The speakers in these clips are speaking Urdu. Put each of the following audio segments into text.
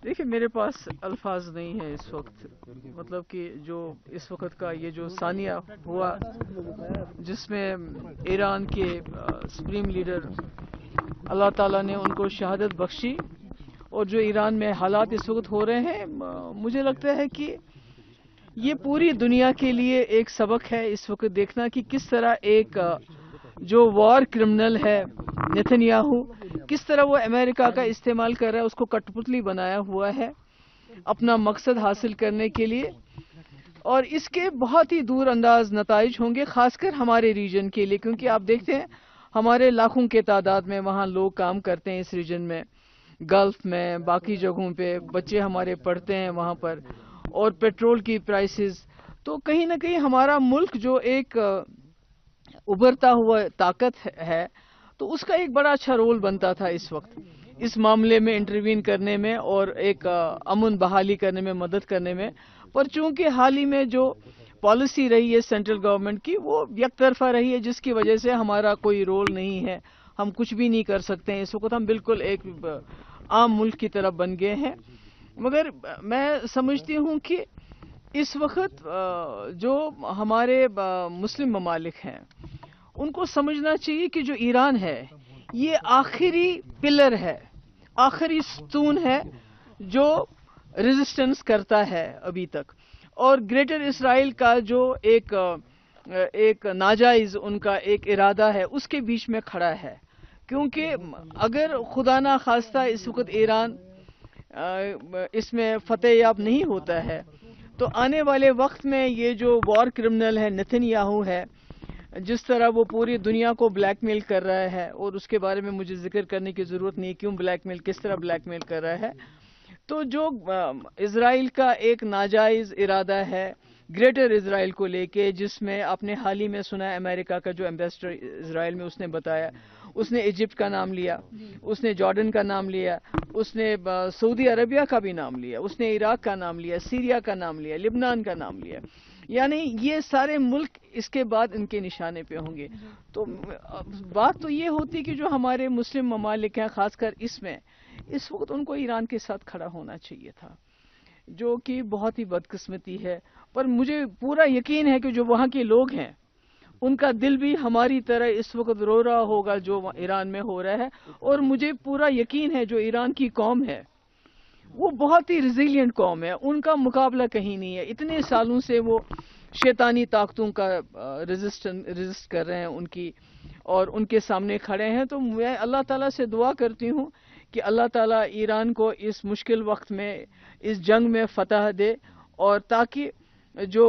دیکھیں میرے پاس الفاظ نہیں ہیں اس وقت، مطلب کہ جو اس وقت کا یہ جو ثانیہ ہوا جس میں ایران کے سپریم لیڈر اللہ تعالیٰ نے ان کو شہادت بخشی، اور جو ایران میں حالات اس وقت ہو رہے ہیں، مجھے لگتا ہے کہ یہ پوری دنیا کے لیے ایک سبق ہے اس وقت دیکھنا کہ کس طرح ایک جو وار کرمنل ہے نیتن یاہو، کس طرح وہ امریکہ کا استعمال کر رہا ہے، اس کو کٹ پتلی بنایا ہوا ہے اپنا مقصد حاصل کرنے کے لیے، اور اس کے بہت ہی دور انداز نتائج ہوں گے خاص کر ہمارے ریجن کے لیے، کیونکہ آپ دیکھتے ہیں ہمارے لاکھوں کے تعداد میں وہاں لوگ کام کرتے ہیں اس ریجن میں، گلف میں، باقی جگہوں پہ بچے ہمارے پڑھتے ہیں وہاں پر، اور پیٹرول کی پرائسز، تو کہیں نہ کہیں ہمارا ملک جو ایک ابھرتا ہوا طاقت ہے تو اس کا ایک بڑا اچھا رول بنتا تھا اس وقت اس معاملے میں انٹروین کرنے میں اور ایک امن بحالی کرنے میں، مدد کرنے میں، پر چونکہ حال ہی میں جو پالیسی رہی ہے سینٹرل گورنمنٹ کی وہ یک طرفہ رہی ہے، جس کی وجہ سے ہمارا کوئی رول نہیں ہے، ہم کچھ بھی نہیں کر سکتے ہیں اس وقت، ہم بالکل ایک عام ملک کی طرف بن گئے ہیں۔ مگر میں سمجھتی ہوں کہ اس وقت جو ہمارے مسلم ممالک ہیں ان کو سمجھنا چاہیے کہ جو ایران ہے یہ آخری پلر ہے، آخری ستون ہے جو ریزسٹنس کرتا ہے ابھی تک، اور گریٹر اسرائیل کا جو ایک ناجائز ان کا ایک ارادہ ہے اس کے بیچ میں کھڑا ہے، کیونکہ اگر خدا نہ خواستہ اس وقت ایران اس میں فتح یاب نہیں ہوتا ہے تو آنے والے وقت میں یہ جو وار کرمنل ہے نیتن یاہو ہے، جس طرح وہ پوری دنیا کو بلیک میل کر رہا ہے، اور اس کے بارے میں مجھے ذکر کرنے کی ضرورت نہیں کیوں بلیک میل، کس طرح بلیک میل کر رہا ہے، تو جو اسرائیل کا ایک ناجائز ارادہ ہے گریٹر اسرائیل کو لے کے، جس میں آپ نے حال ہی میں سنا ہے امریکہ کا جو ایمبیسڈر اسرائیل میں اس نے بتایا، اس نے ایجپٹ کا نام لیا، اس نے جارڈن کا نام لیا، اس نے سعودی عربیہ کا بھی نام لیا، اس نے عراق کا نام لیا، سیریا کا نام لیا، لبنان کا نام لیا، یعنی یہ سارے ملک اس کے بعد ان کے نشانے پہ ہوں گے۔ تو بات تو یہ ہوتی کہ جو ہمارے مسلم ممالک ہیں خاص کر اس میں اس وقت ان کو ایران کے ساتھ کھڑا ہونا چاہیے تھا، جو کہ بہت ہی بدقسمتی ہے، پر مجھے پورا یقین ہے کہ جو وہاں کے لوگ ہیں ان کا دل بھی ہماری طرح اس وقت رو رہا ہوگا جو ایران میں ہو رہا ہے، اور مجھے پورا یقین ہے جو ایران کی قوم ہے وہ بہت ہی ریزیلینٹ قوم ہے، ان کا مقابلہ کہیں نہیں ہے، اتنے سالوں سے وہ شیطانی طاقتوں کا ریزسٹ کر رہے ہیں ان کی، اور ان کے سامنے کھڑے ہیں۔ تو میں اللہ تعالیٰ سے دعا کرتی ہوں کہ اللہ تعالیٰ ایران کو اس مشکل وقت میں اس جنگ میں فتح دے، اور تاکہ جو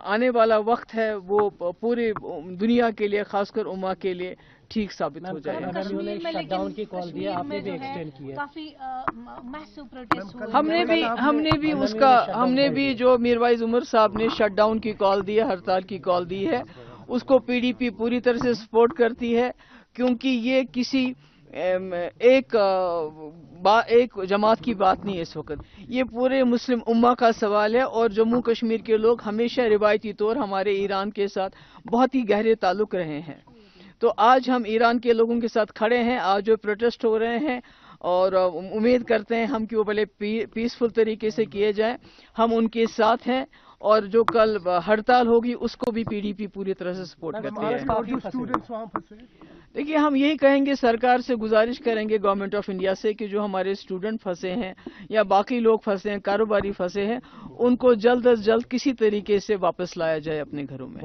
آنے والا وقت ہے وہ پوری دنیا کے لیے خاص کر امہ کے لیے ٹھیک ثابت ہو جائے۔ ہم نے بھی جو میروائز عمر صاحب نے شٹ ڈاؤن کی کال دی ہے، ہڑتال کی کال دی ہے، اس کو پی ڈی پی پوری طرح سے سپورٹ کرتی ہے، کیونکہ یہ کسی ایک جماعت کی بات نہیں ہے اس وقت، یہ پورے مسلم امہ کا سوال ہے، اور جموں کشمیر کے لوگ ہمیشہ روایتی طور ہمارے ایران کے ساتھ بہت ہی گہرے تعلق رہے ہیں، تو آج ہم ایران کے لوگوں کے ساتھ کھڑے ہیں، آج جو پروٹیسٹ ہو رہے ہیں، اور امید کرتے ہیں ہم کہ وہ بڑے پیسفل طریقے سے کیے جائیں، ہم ان کے ساتھ ہیں، اور جو کل ہڑتال ہوگی اس کو بھی پی ڈی پی پوری طرح سے سپورٹ کرتے ہیں۔ دیکھیے ہم یہی کہیں گے، سرکار سے گزارش کریں گے گورنمنٹ آف انڈیا سے کہ جو ہمارے اسٹوڈنٹ پھنسے ہیں یا باقی لوگ پھنسے ہیں، کاروباری پھنسے ہیں، ان کو جلد از جلد کسی طریقے سے واپس لایا جائے اپنے گھروں میں۔